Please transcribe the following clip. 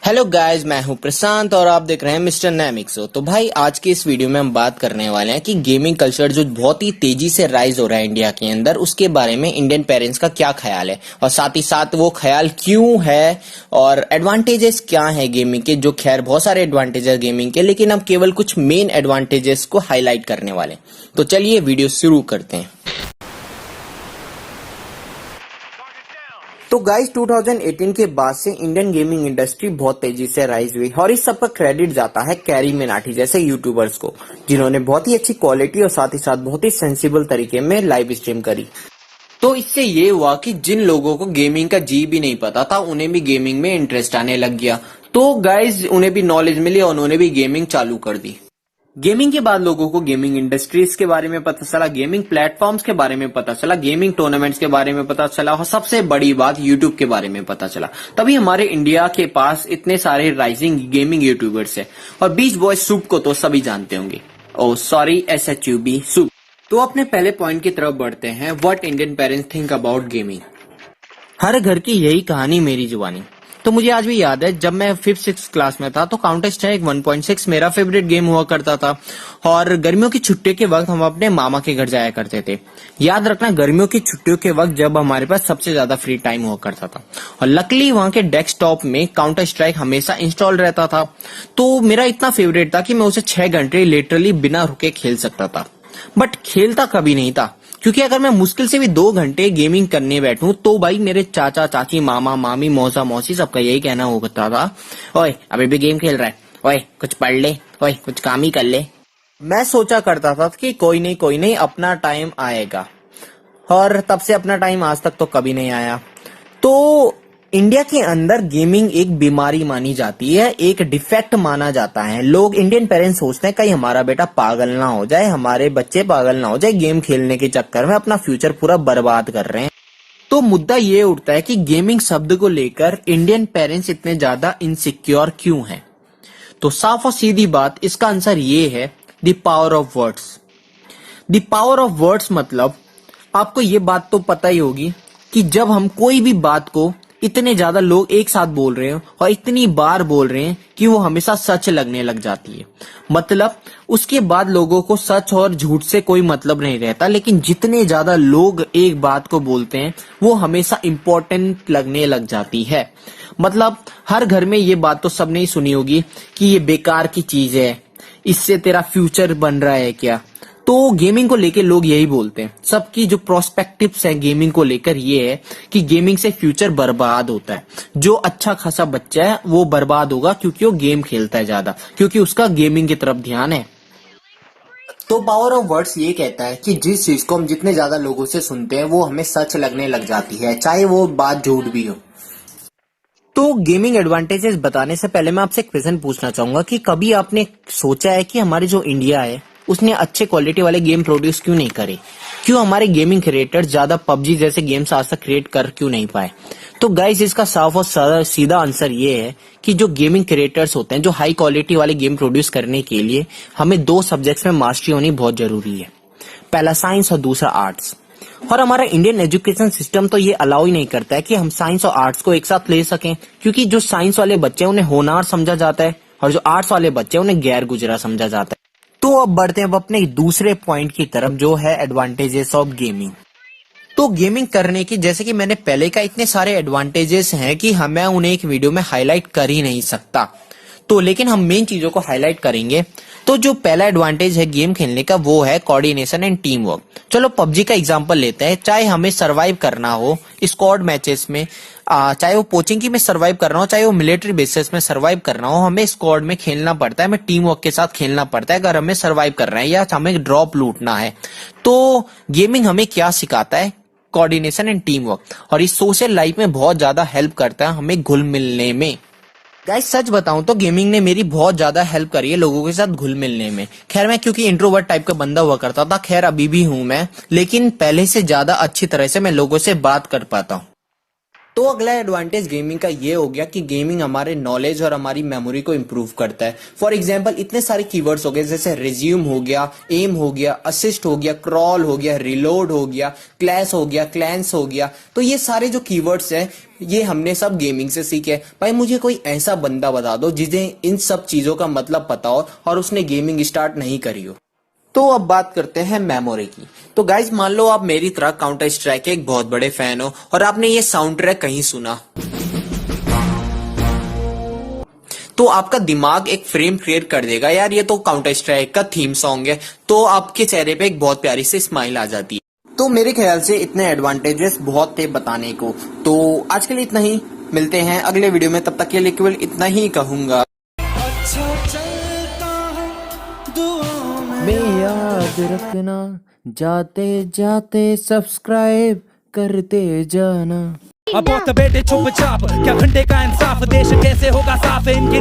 Hello guys, मैं हूं प्रशांत और आप देख रहे हैं मिस्टर नैमिक्सो। तो भाई आज की इस वीडियो में हम बात करने वाले हैं कि गेमिंग कल्चर जो बहुत ही तेजी से राइज हो रहा है इंडिया के अंदर, उसके बारे में इंडियन पेरेंट्स का क्या ख्याल है और साथ ही साथ वो ख्याल क्यों है और एडवांटेजेस क्या है गेमिंग के। जो खैर बहुत सारे एडवांटेजेस गेमिंग के, लेकिन हम केवल कुछ मेन एडवांटेजेस को हाईलाइट करने वाले हैं। तो चलिए वीडियो शुरू करते हैं। तो गाइस 2018 के बाद से इंडियन गेमिंग इंडस्ट्री बहुत तेजी से राइज हुई और इस सब का क्रेडिट जाता है कैरी मिनाटी जैसे यूट्यूबर्स को, जिन्होंने बहुत ही अच्छी क्वालिटी और साथ ही साथ बहुत ही सेंसिबल तरीके में लाइव स्ट्रीम करी। तो इससे ये हुआ कि जिन लोगों को गेमिंग का जी भी नहीं पता था, उन्हें भी गेमिंग में इंटरेस्ट आने लग गया। तो गाइस उन्हें भी नॉलेज मिली और उन्होंने भी गेमिंग चालू कर दी। गेमिंग के बाद लोगों को गेमिंग इंडस्ट्रीज के बारे में पता चला, गेमिंग प्लेटफॉर्म्स के बारे में पता चला, गेमिंग टूर्नामेंट्स के बारे में पता चला और सबसे बड़ी बात यूट्यूब के बारे में पता चला। तभी हमारे इंडिया के पास इतने सारे राइजिंग गेमिंग यूट्यूबर्स हैं। और बीच बॉय सूप को तो सभी जानते होंगे। ओ सॉरी, SHUB सूप। तो अपने पहले पॉइंट की तरफ बढ़ते हैं, what Indian parents think about gaming. हर घर की यही कहानी मेरी जुबानी। तो मुझे आज भी याद है, जब मैं 5th-6th क्लास में था तो काउंटर स्ट्राइक 1.6 मेरा फेवरेट गेम हुआ करता था और गर्मियों की छुट्टियों के वक्त हम अपने मामा के घर जाया करते थे। याद रखना, गर्मियों की छुट्टियों के वक्त जब हमारे पास सबसे ज्यादा फ्री टाइम हुआ करता था और लकीली वहां के डेस्कटॉप में काउंटर स्ट्राइक हमेशा इंस्टॉल रहता था। तो मेरा इतना फेवरेट था कि मैं उसे 6 घंटे लिटरली बिना रुके खेल सकता था। बट खेलता कभी नहीं था, क्योंकि अगर मैं मुश्किल से भी 2 घंटे गेमिंग करने बैठूं तो भाई मेरे चाचा चाची मामा मामी मौसा मौसी सबका यही कहना होता था, ओए अभी भी गेम खेल रहा है, ओए कुछ पढ़ ले, ओए कुछ काम ही कर ले। मैं सोचा करता था कि कोई नहीं अपना टाइम आएगा, और तब से अपना टाइम आज तक तो कभी नहीं आया। तो इंडिया के अंदर गेमिंग एक बीमारी मानी जाती है, एक डिफेक्ट माना जाता है। लोग, इंडियन पेरेंट्स सोचते हैं कहीं हमारा बेटा पागल ना हो जाए, हमारे बच्चे पागल ना हो जाए, गेम खेलने के चक्कर में अपना फ्यूचर पूरा बर्बाद कर रहे हैं। तो मुद्दा ये उठता है कि गेमिंग शब्द को लेकर इंडियन पेरेंट्स इतने ज्यादा इनसिक्योर क्यों हैं। तो साफ और सीधी बात, इसका आंसर ये है, the power of words. The power of words मतलब आपको ये बात तो पता ही होगी कि जब हम कोई भी बात को इतने ज्यादा लोग एक साथ बोल रहे हैं और इतनी बार बोल रहे हैं कि वो हमेशा सच लगने लग जाती है। मतलब उसके बाद लोगों को सच और झूठ से कोई मतलब नहीं रहता, लेकिन जितने ज्यादा लोग एक बात को बोलते हैं वो हमेशा इम्पोर्टेंट लगने लग जाती है। मतलब हर घर में ये बात तो सबने ही सुनी होगी कि ये बेकार की चीज है, इससे तेरा फ्यूचर बन रहा है क्या। तो गेमिंग को लेकर लोग यही बोलते हैं। सबकी जो प्रोस्पेक्टिव्स है गेमिंग को लेकर ये है कि गेमिंग से फ्यूचर बर्बाद होता है। जो अच्छा खासा बच्चा है वो बर्बाद होगा क्योंकि वो गेम खेलता है ज्यादा, क्योंकि उसका गेमिंग की तरफ ध्यान है। तो पावर ऑफ वर्ड्स ये कहता है कि जिस चीज को हम जितने ज्यादा लोगों से सुनते हैं वो हमें सच लगने लग जाती है, चाहे वो बात झूठ भी हो। तो गेमिंग एडवांटेजेस बताने से पहले मैं आपसे एक क्वेश्चन पूछना चाहूंगा कि कभी आपने सोचा है कि हमारे जो इंडिया है उसने अच्छे क्वालिटी वाले गेम प्रोड्यूस क्यों नहीं करे? क्यों हमारे गेमिंग क्रिएटर्स ज्यादा पबजी जैसे गेम्स आज तक क्रिएट कर क्यों नहीं पाए? तो गाइस इसका साफ और सीधा आंसर ये है कि जो गेमिंग क्रिएटर्स होते हैं, जो हाई क्वालिटी वाले गेम प्रोड्यूस करने के लिए हमें 2 सब्जेक्ट्स में मास्टरी होनी बहुत जरूरी है। पहला साइंस और दूसरा आर्ट्स। और हमारा इंडियन एजुकेशन सिस्टम तो ये अलाउ ही नहीं करता है कि हम साइंस और आर्ट्स को एक साथ ले सकें, क्योंकि जो साइंस वाले बच्चे हैं उन्हें होनहार समझा जाता है और जो आर्ट्स वाले बच्चे हैं उन्हें गैर गुजरा समझा जाता है। तो अब बढ़ते हैं अब अपने दूसरे पॉइंट की तरफ, जो है एडवांटेजेस ऑफ गेमिंग। तो गेमिंग करने की, जैसे कि मैंने पहले का, इतने सारे एडवांटेजेस हैं कि मैं उन्हें एक वीडियो में हाईलाइट कर ही नहीं सकता। तो लेकिन हम मेन चीजों को हाईलाइट करेंगे। तो जो पहला एडवांटेज है गेम खेलने का वो है कोऑर्डिनेशन एंड टीम वर्क। चलो पबजी का एग्जांपल लेते हैं। चाहे हमें सरवाइव करना हो स्क्वाड मैचेस में, चाहे वो पोचिंकी में सरवाइव करना हो, चाहे वो मिलिट्री बेसिस में सरवाइव करना हो, हमें स्क्वाड में खेलना पड़ता है, हमें टीम वर्क के साथ खेलना पड़ता है अगर हमें सरवाइव करना है या हमें ड्रॉप लूटना है। तो गेमिंग हमें क्या सिखाता है? Coordination and team work. और इस सोशल लाइफ में बहुत ज्यादा हेल्प करता है हमें घुल मिलने में। गाइस सच बताऊं तो गेमिंग ने मेरी बहुत ज्यादा हेल्प करी है लोगों के साथ घुल मिलने में। खैर मैं क्योंकि इंट्रोवर्ट टाइप का बंदा हुआ करता था, खैर अभी भी हूं मैं, लेकिन पहले से ज्यादा अच्छी तरह से मैं लोगों से बात कर पाता हूं। तो अगला एडवांटेज गेमिंग का ये हो गया कि गेमिंग हमारे नॉलेज और हमारी मेमोरी को इंप्रूव करता है। फॉर एग्जांपल इतने सारे कीवर्ड्स हो गए जैसे रिज्यूम हो गया, एम हो गया, असिस्ट हो गया, क्रॉल हो गया, रिलोड हो गया, क्लैश हो गया, क्लैंस हो गया। तो ये सारे जो कीवर्ड्स हैं ये हमने सब गेमिंग से सीखे। भाई मुझे कोई ऐसा बंदा बता दो जिसे इन सब चीजों का मतलब पता हो और उसने गेमिंग स्टार्ट नहीं करी हो। तो अब बात करते हैं मेमोरी की। तो गाइज मान लो आप मेरी तरह काउंटर स्ट्राइक के एक बहुत बड़े फैन हो और आपने ये साउंड ट्रैक कहीं सुना, तो आपका दिमाग एक फ्रेम क्रिएट कर देगा, यार ये तो काउंटर स्ट्राइक का थीम सॉन्ग है। तो आपके चेहरे पे एक बहुत प्यारी सी स्माइल आ जाती है। तो मेरे ख्याल से इतने एडवांटेजेस बहुत थे बताने को। तो आज के लिए इतना ही, मिलते हैं अगले वीडियो में, तब तक के लिए केवल इतना ही कहूंगा। याद रखना, जाते जाते सब्सक्राइब करते जाना। अब बहुत बेटे चुपचाप, क्या घंटे का इंसाफ, देश कैसे होगा साफ इनके